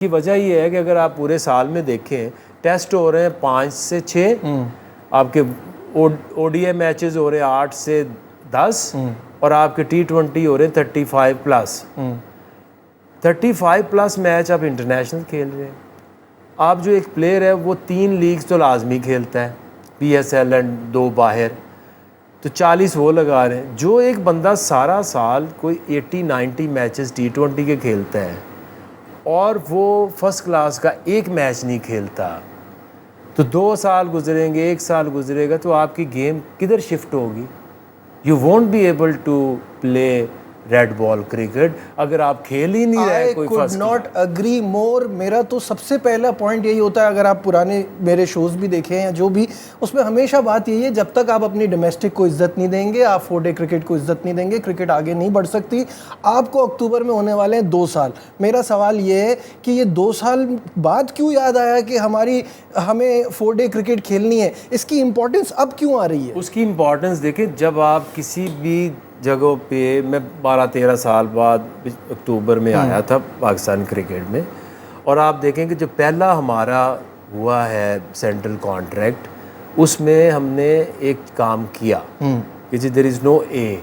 की वजह ये है कि अगर आप पूरे साल में देखें टेस्ट हो रहे हैं 5 से 6, आपके ओडीआई मैचेस हो रहे हैं 8 से 10 और आपके T20 हो रहे हैं 35+। 35+ मैच आप इंटरनेशनल खेल रहे हैं। आप जो एक प्लेयर है वो 3 लीग्स तो लाजमी खेलता है, PSL एंड 2 बाहर, तो 40 वो लगा रहे हैं। जो एक बंदा सारा साल कोई 80-90 मैचेस T20 के खेलता है और वो फर्स्ट क्लास का एक मैच नहीं खेलता, तो 2 साल गुजरेंगे, 1 साल गुजरेगा, तो आपकी गेम किधर शिफ्ट होगी? You won't be able to play red ball cricket अगर आप खेल ही नहीं रहे कोई first. I could not agree more। मेरा तो सबसे पहला पॉइंट यही होता है, अगर आप पुराने मेरे शोज़ भी देखें या जो भी, उसमें हमेशा बात यही है, जब तक आप अपनी डोमेस्टिक को इज्जत नहीं देंगे, आप 4 डे क्रिकेट को इज्जत नहीं देंगे, क्रिकेट आगे नहीं बढ़ सकती। आपको अक्टूबर में होने वाले हैं 2 साल। मेरा सवाल ये है कि ये 2 साल बाद क्यों याद आया कि हमें 4 डे क्रिकेट खेलनी है? इसकी इंपॉर्टेंस अब क्यों आ रही है? उसकी इंपॉर्टेंस देखें, जब आप किसी भी जगहों पे, मैं 12-13 साल बाद अक्टूबर में आया था पाकिस्तान क्रिकेट में, और आप देखें कि जो पहला हमारा हुआ है सेंट्रल कॉन्ट्रैक्ट, उसमें हमने एक काम किया कि जी there is no a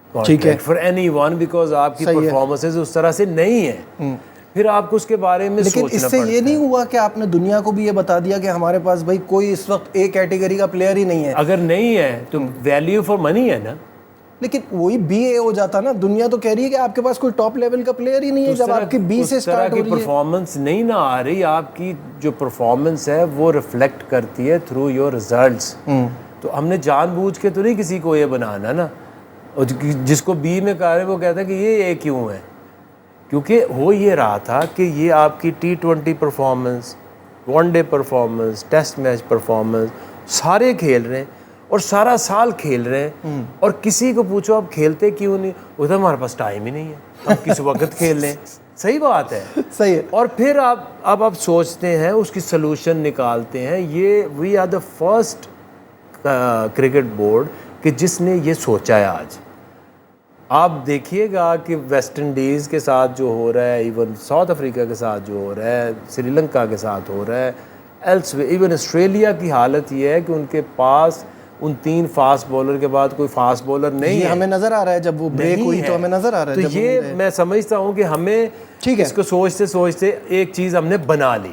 contract for anyone, because आपकी परफॉर्मेंसेस उस तरह से नहीं है। फिर आपको उसके बारे में लेकिन इससे ये नहीं हुआ कि आपने दुनिया को भी ये बता दिया कि हमारे पास भाई कोई इस वक्त ए कैटेगरी का प्लेयर ही नहीं है? अगर नहीं है तो वैल्यू फॉर मनी है ना। लेकिन वही BA हो जाता ना। दुनिया तो कह रही है कि आपके पास कोई टॉप लेवल का प्लेयर ही नहीं है जब आपकी B से स्टार्ट हो रही है। परफॉर्मेंस नहीं ना आ रही, आपकी जो परफॉर्मेंस है वो रिफ्लेक्ट करती है थ्रू योर रिजल्ट्स। तो हमने जानबूझ के तो नहीं किसी को ये बनाना ना, और जिसको B में कह रहे हैं वो कहता है कि ये क्यों है, क्योंकि हो ये रहा था कि ये आपकी T20 performance, one day performance, test match performance सारे खेल रहे हैं और सारा साल खेल रहे हैं, और किसी को पूछो आप खेलते क्यों नहीं, उधर हमारे पास टाइम ही नहीं है, हम किस वक्त खेल लें। सही बात है, सही है। और फिर आप सोचते हैं, उसकी सलूशन निकालते हैं। ये we are the first cricket board कि जिसने ये सोचा है। आज आप देखिएगा कि वेस्ट इंडीज़ के साथ जो हो रहा है, इवन साउथ अफ्रीका के साथ जो हो रहा है, श्रीलंका के साथ हो रहा है, एल्सवेयर, इवन ऑस्ट्रेलिया की हालत ये है कि उनके पास उन 3 फास्ट बॉलर के बाद कोई फास्ट बॉलर नहीं है। हमें नज़र आ रहा है, जब वो ब्रेक हुई तो हमें नज़र आ रहा है। तो ये मैं समझता हूँ कि हमें इसको सोचते सोचते एक चीज़ हमने बना ली।